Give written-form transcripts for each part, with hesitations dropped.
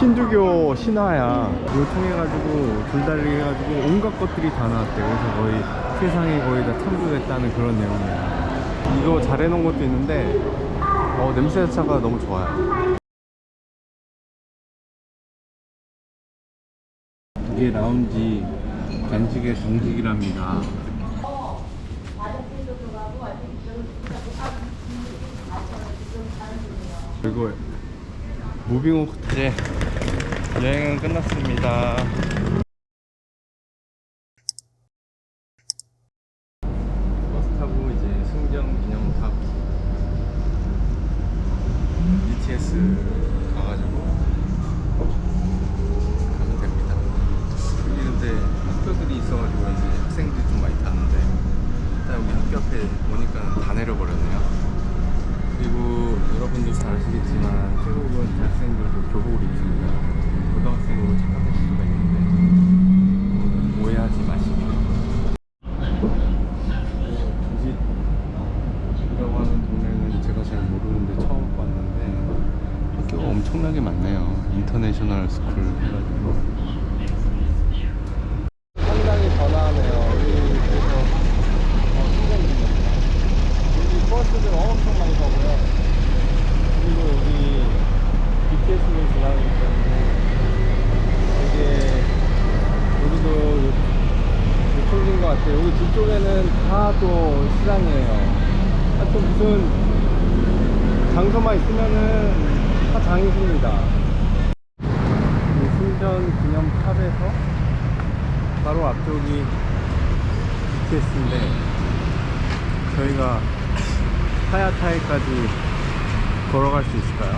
힌두교 신화야. 이거 통해가지고 줄다리기 해가지고 온갖 것들이 다 나왔대. 그래서 거의 세상이 거의 다 창조됐다는 그런 내용이야. 이거 잘 해놓은 것도 있는데 냄새 자체가 너무 좋아요. 이게 라운지 간식의 정식이랍니다. 그리고 무빙 호텔의 여행은 끝났습니다. 버스 타고 이제 승정 기념탑 BTS 가가지고 가면 됩니다. 여기 근데 학교들이 있어가지고 이제 학생들이 좀 많이 타는데 일단 여기 학교 앞에 보니까 다 내려버렸네요. 그리고 여러분들 잘 아시겠지만 태국은 대학생들도 교복을 입습니다. 고등학생으로 착각할 수가 있는데 오해하지 마시고. 부짓이라고 하는 동네는 제가 잘 모르는데 처음 봤는데 학교가 엄청나게 많네요. 인터내셔널 스쿨 해가지고 상당히 번화하네요. 그래서 여기 버스들 엄청 많이 가고요. 그리고 여기 BTS를 지나가기 때문에 되게 여기도 요청진 것 같아요. 여기 뒤쪽에는 다 또 시장이에요. 하여튼 무슨 장소만 있으면은 다 장이십니다. 승전 기념탑에서 바로 앞쪽이 BTS인데 저희가 하야타이까지 걸어갈 수 있을까요?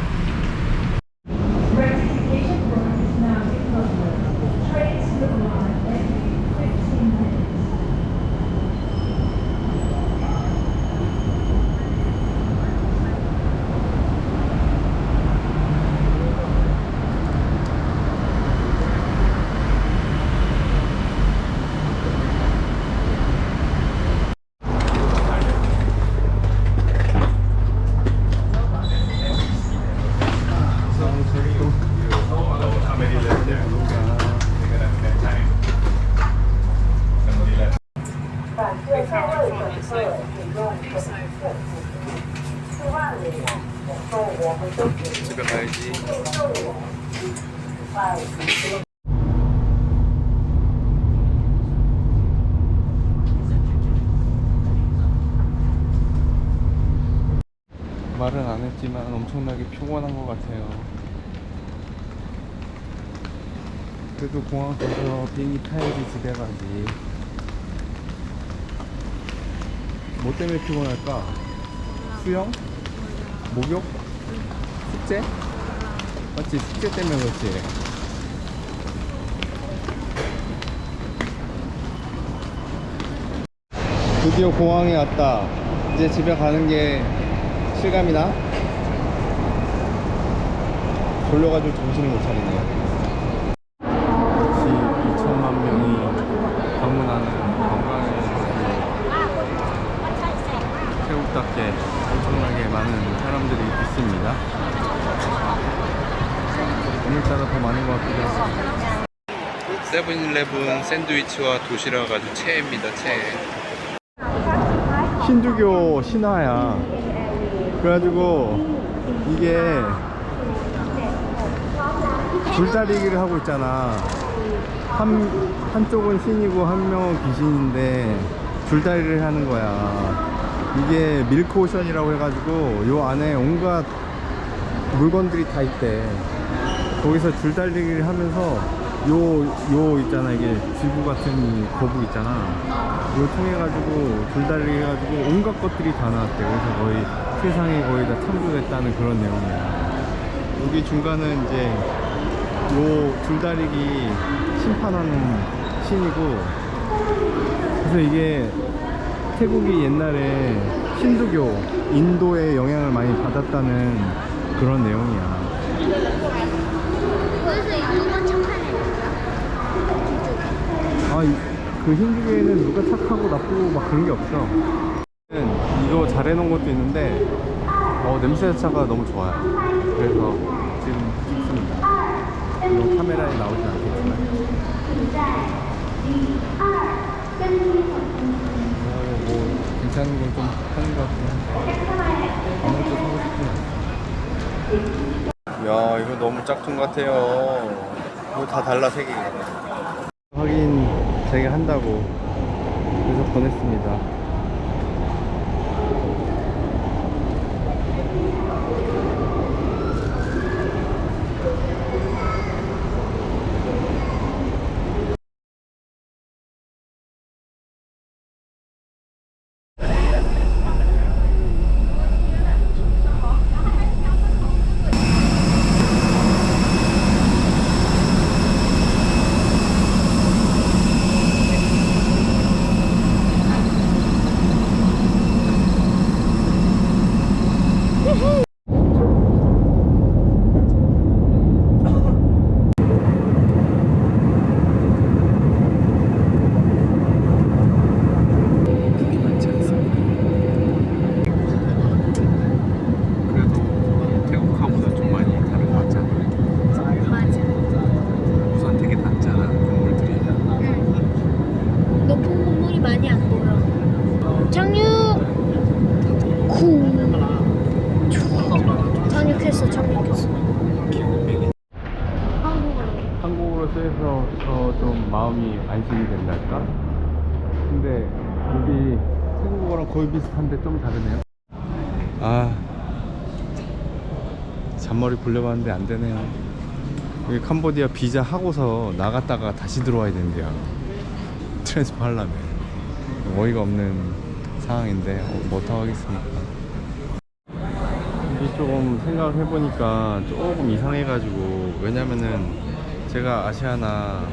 집에 가야지. 말은 안 했지만 엄청나게 피곤한 것 같아요. 그래도 공항 가서 비행기 타야지 집에 가지. 뭐 때문에 피곤할까? 수영? 목욕? 숙제? 맞지? 숙제 때문에 그렇지. 드디어 공항에 왔다. 이제 집에 가는 게 실감이 나? 졸려가지고 정신을 못 차리네요. 역시 2천만 명이 방문하는 관광의 태국답게 엄청나게 많은 사람들이 있습니다. 오늘따라 더 많은 것 같기도 하고. 세븐일레븐 샌드위치와 도시락 아주 최애입니다. 최애. 힌두교 신화야. 그래가지고 이게 줄다리기를 하고 있잖아. 한쪽은 신이고 한 명은 귀신인데 줄다리기를 하는 거야. 이게 밀크오션이라고 해가지고 요 안에 온갖 물건들이 다 있대. 거기서 줄다리기를 하면서 요 있잖아. 이게 쥐부 같은 거북 있잖아. 이거 통해가지고 줄다리기 해가지고 온갖 것들이 다 나왔대. 그래서 거의 세상이 거의 다 창조됐다는 그런 내용이야. 여기 중간은 이제 요 줄다리기 심판하는 신이고, 그래서 이게 태국이 옛날에 힌두교, 인도의 영향을 많이 받았다는 그런 내용이야. 그래서 인도가 착한 애야. 그 힌두교에는 누가 착하고 나쁘고 막 그런 게 없어. 이거 잘 해놓은 것도 있는데 냄새 자체가 너무 좋아요. 그래서 지금 찍습니다. 카메라에 나오진 않겠지만. 뭐 괜찮은 건 좀 하는 것 같긴 한데 아무것도 사고 싶진 않아. 야, 이거 너무 짝퉁 같아요. 뭐 다 달라, 색이. 확인 제가 한다고 그래서 보냈습니다. 높은 건물이 많이 안 보여. 착륙! 착륙했어. 한국어로 쓰여서 좀 마음이 안심이 된달까? 근데 여기 태국어랑 거의 비슷한데 좀 다르네요. 아, 잔머리 굴려봤는데 안 되네요. 여기 캄보디아 비자 하고서 나갔다가 다시 들어와야 된대요. 트랜스퍼 하려면. 어이가 없는 상황인데 뭐 어떡하겠습니까. 이게 조금 생각을 해보니까 조금 이상해가지고, 왜냐면은 제가 아시아나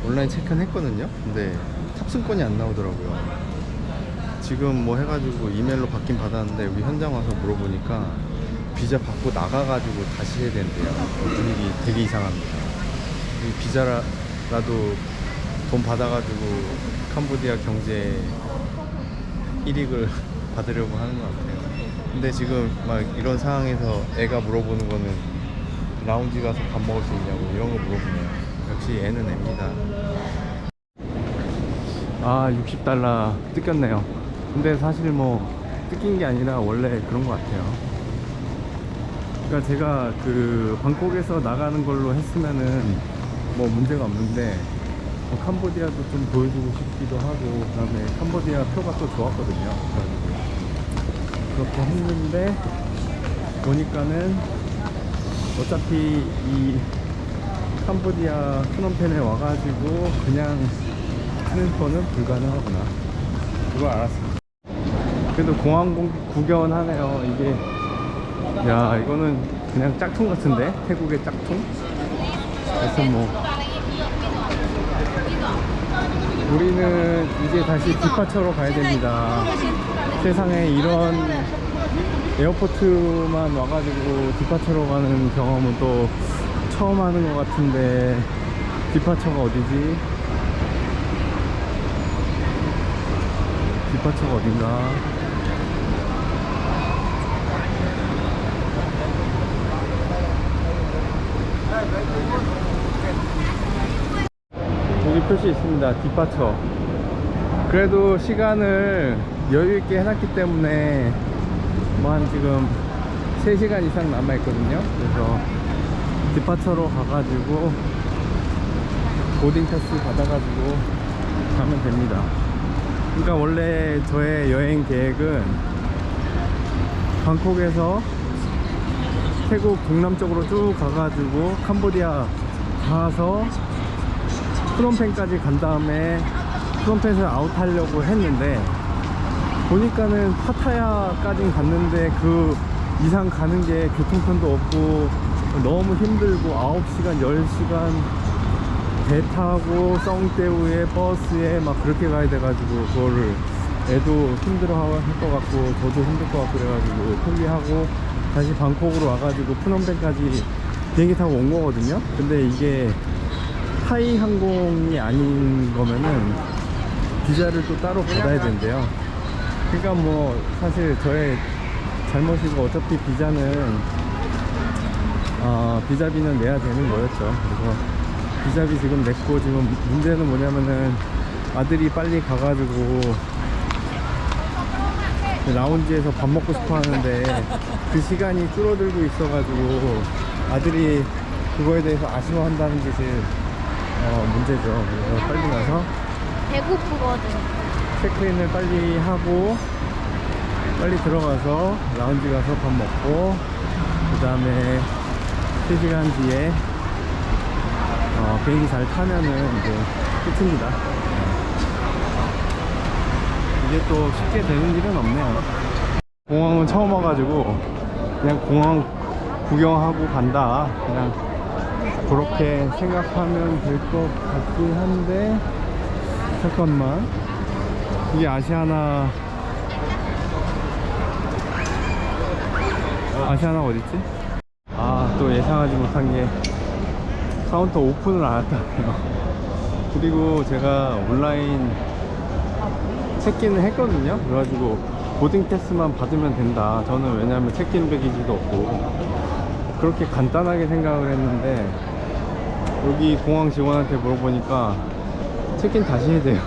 온라인 체크는 했거든요. 근데 탑승권이 안 나오더라고요. 지금 뭐 해가지고 이메일로 받긴 받았는데 여기 현장 와서 물어보니까 비자 받고 나가가지고 다시 해야 된대요. 분위기 되게 이상합니다. 이 비자라도 돈 받아가지고 캄보디아 경제 일익을 받으려고 하는 것 같아요. 근데 지금 막 이런 상황에서 애가 물어보는 거는 라운지 가서 밥 먹을 수 있냐고 이런 거 물어보네요. 역시 애는 애입니다. 아, 60달러 뜯겼네요. 근데 사실 뭐 뜯긴 게 아니라 원래 그런 것 같아요. 그러니까 제가 그 방콕에서 나가는 걸로 했으면은 뭐 문제가 없는데, 뭐 캄보디아도 좀 보여주고 싶기도 하고, 그 다음에 캄보디아 표가 또 좋았거든요. 그래가지고 그렇게 했는데 보니까는 어차피 이 캄보디아 프놈펜에 와가지고 그냥 트랜스퍼는 불가능하구나, 그걸 알았습니다. 그래도 공항 구경은 하네요. 이게, 야, 이거는 그냥 짝퉁 같은데? 태국의 짝퉁? 그래서 뭐 우리는 이제 다시 디파처로 가야 됩니다. 세상에 이런 에어포트만 와가지고 디파처로 가는 경험은 또 처음 하는 것 같은데, 디파처가 어디지? 디파처가 어딘가? 여기 표시 있습니다. 디파처. 그래도 시간을 여유있게 해놨기 때문에 뭐 한 지금 3시간 이상 남아있거든요. 그래서 디파처로 가가지고 보딩 패스 받아가지고 가면 됩니다. 그러니까 원래 저의 여행 계획은 방콕에서 태국 동남쪽으로 쭉 가가지고 캄보디아 가서 프놈펜까지 간 다음에 프놈펜에서 아웃하려고 했는데, 보니까는 파타야까지 갔는데 그 이상 가는 게 교통편도 없고 너무 힘들고 9시간 10시간 배 타고 썽떼우에 버스에 막 그렇게 가야 돼가지고, 그거를 애도 힘들어 할 것 같고 저도 힘들 것 같고 그래가지고 포기하고 다시 방콕으로 와가지고 프놈펜까지 비행기 타고 온 거거든요. 근데 이게 타이 항공이 아닌 거면은 비자를 또 따로 받아야 된대요. 그러니까 뭐 사실 저의 잘못이고, 어차피 비자는 비자비는 내야 되는 거였죠. 그래서 비자비 지금 냈고, 지금 문제는 뭐냐면은 아들이 빨리 가가지고 라운지에서 밥 먹고 싶어 하는데 그 시간이 줄어들고 있어가지고 아들이 그거에 대해서 아쉬워한다는 게 제일 문제죠. 그래서 빨리 가서 배고프거든. 체크인을 빨리 하고 빨리 들어가서 라운지 가서 밥 먹고, 그 다음에 3시간 뒤에 비행기 잘 타면은 이제 끝입니다. 이게 또 쉽게 되는 일은 없네요. 공항은 처음 와가지고 그냥 공항 구경하고 간다, 그냥 그렇게 생각하면 될 것 같긴 한데, 잠깐만, 이게 아시아나 어딨지? 또 예상하지 못한 게 카운터 오픈을 안 했다네요. 그리고 제가 온라인 체크인을 했거든요. 그래가지고 보딩 패스만 받으면 된다. 저는 왜냐면 체크인 배기지도 없고 그렇게 간단하게 생각을 했는데, 여기 공항 직원한테 물어보니까 체크인 다시 해야 돼요.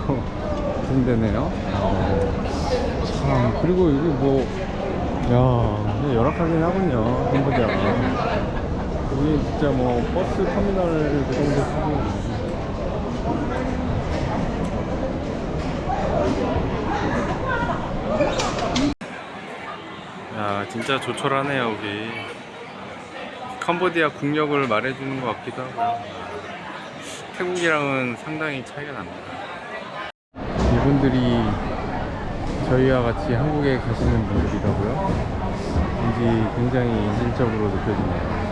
된대네요. 참, 그리고 여기 뭐, 야, 열악하긴 하군요, 캄보디아가. 여기 진짜 뭐 버스 터미널 그 정도 수준이에요. 야, 진짜 조촐하네요. 여기 캄보디아 국력을 말해주는 것 같기도 하고요. 태국이랑은 상당히 차이가 납니다. 이분들이 저희와 같이 한국에 가시는 분들이라고요. 왠지 굉장히 인질적으로 느껴지네요.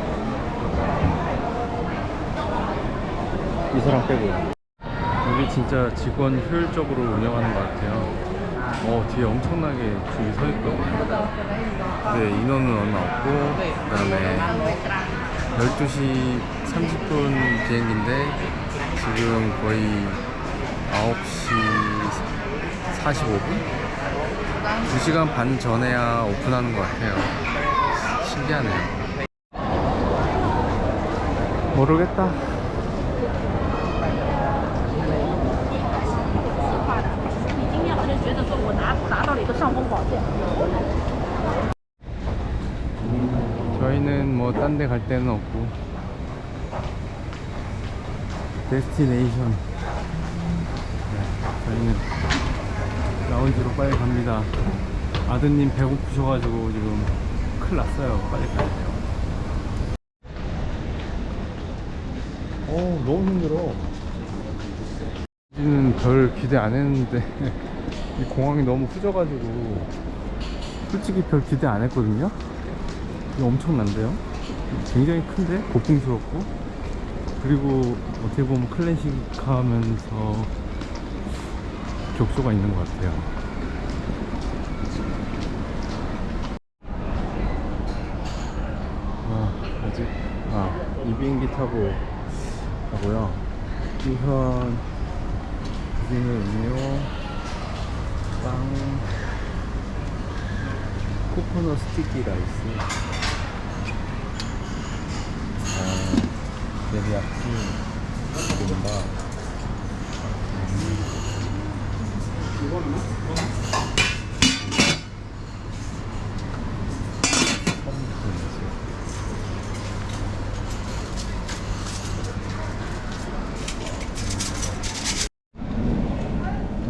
이 사람 빼고요. 여기 진짜 직원 효율적으로 운영하는 것 같아요. 뒤에 엄청나게 줄이 서 있거든요. 네, 인원은 얼마 없고, 그 다음에 12시 30분 비행기인데 지금 거의 9시 45분? 2시간 반 전에야 오픈하는 것 같아요. 신기하네요. 모르겠다. 저희는 뭐 딴 데 갈 데는 없고 데스티네이션, 저희는 라운지로 빨리 갑니다. 아드님 배고프셔가지고 지금 큰일 났어요. 빨리 가야 돼요. 너무 힘들어. 여기는 별 기대 안 했는데 이 공항이 너무 후져가지고 솔직히 별 기대 안 했거든요. 이거 엄청난데요? 굉장히 큰데? 고풍스럽고, 그리고 어떻게 보면 클래식하면서 격조가 있는 것 같아요. 아직 이 비행기 타고 가고요. 우선 비빔면 음료, 빵, 코코넛 스티키 라이스, 데리야끼, 비빔밥,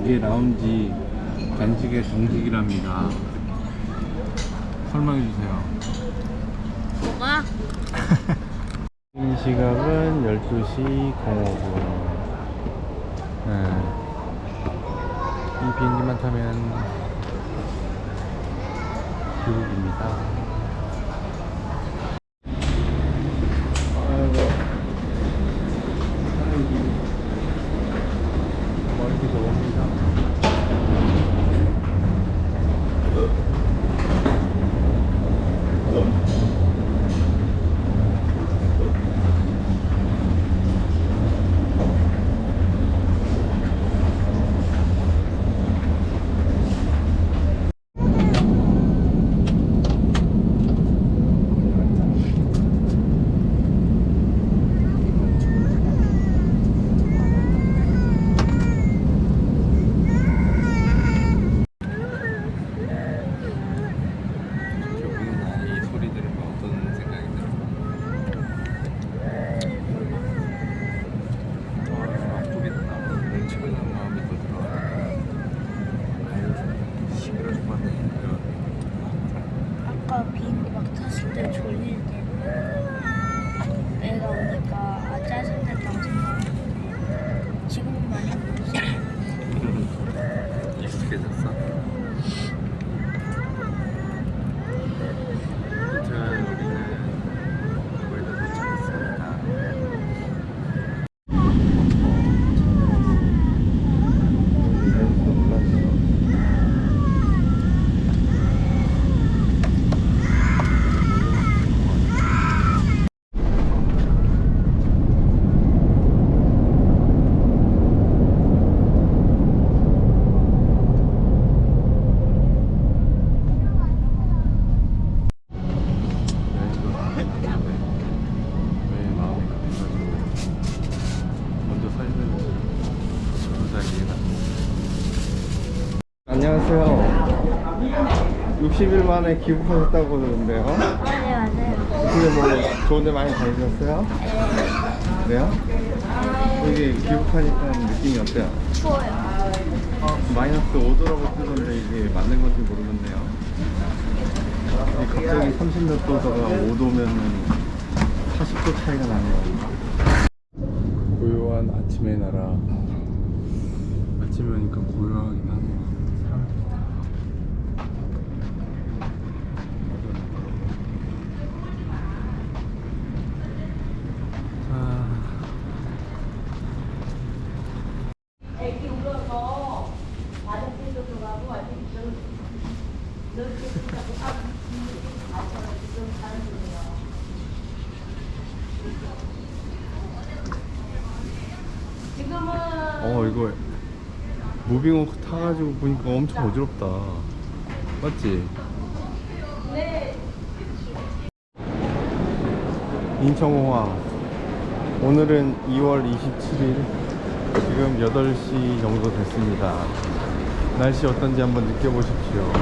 이게 라운지 간식의 정식이랍니다. 설명해주세요. 뭐가? 지금 시각은 12시 05분. 이 비행기만 타면 귀국입니다. 멀리 더웁니다. 어떠세요? 60일 만에 귀국하셨다고 그러는데요? 네, 맞아요. 근데 뭐 좋은 데 많이 다니셨어요? 그래요? 여기 귀국하니까 느낌이 어때요? 추워요. 마이너스 5도라고 뜨던데 이게 맞는 건지 모르겠네요. 이게 갑자기 30몇 도다가 5도면은 40도 차이가 나네요. 고요한 아침의 나라. 아침에 오니까 고요하긴 하네요. 사람들이 다. 애기 울어서 화장실도 들어가고 아직 좀 넓게 쓴다고 지금 가는 중이에요. 지금은 이거 무빙워크 타가지고 보니까 엄청 어지럽다. 맞지? 네. 인천공항. 오늘은 2월 27일. 지금 8시 정도 됐습니다. 날씨 어떤지 한번 느껴보십시오.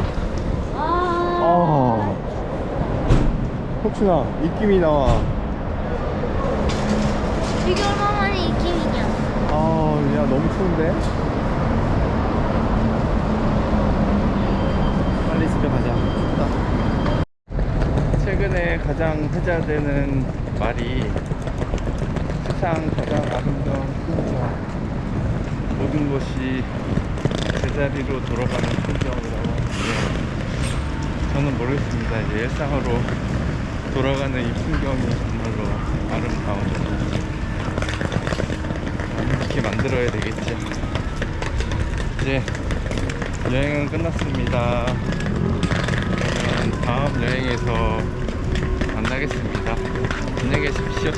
혹시나 입김이 나와. 이게 얼마만에 입김이냐? 야, 너무 추운데? 빨리 집에 가자. 춥다. 최근에 가장 회자되는 말이 세상 가장 아름다운 풍경. 모든 것이 제자리로 돌아가는 풍경이라고 하는데 저는 모르겠습니다. 이제 일상으로 돌아가는 이 풍경이 정말로 아름다운지 이렇게 만들어야 되겠죠. 이제 여행은 끝났습니다. 그러면 다음 여행에서 만나겠습니다. 안녕히 계십시오.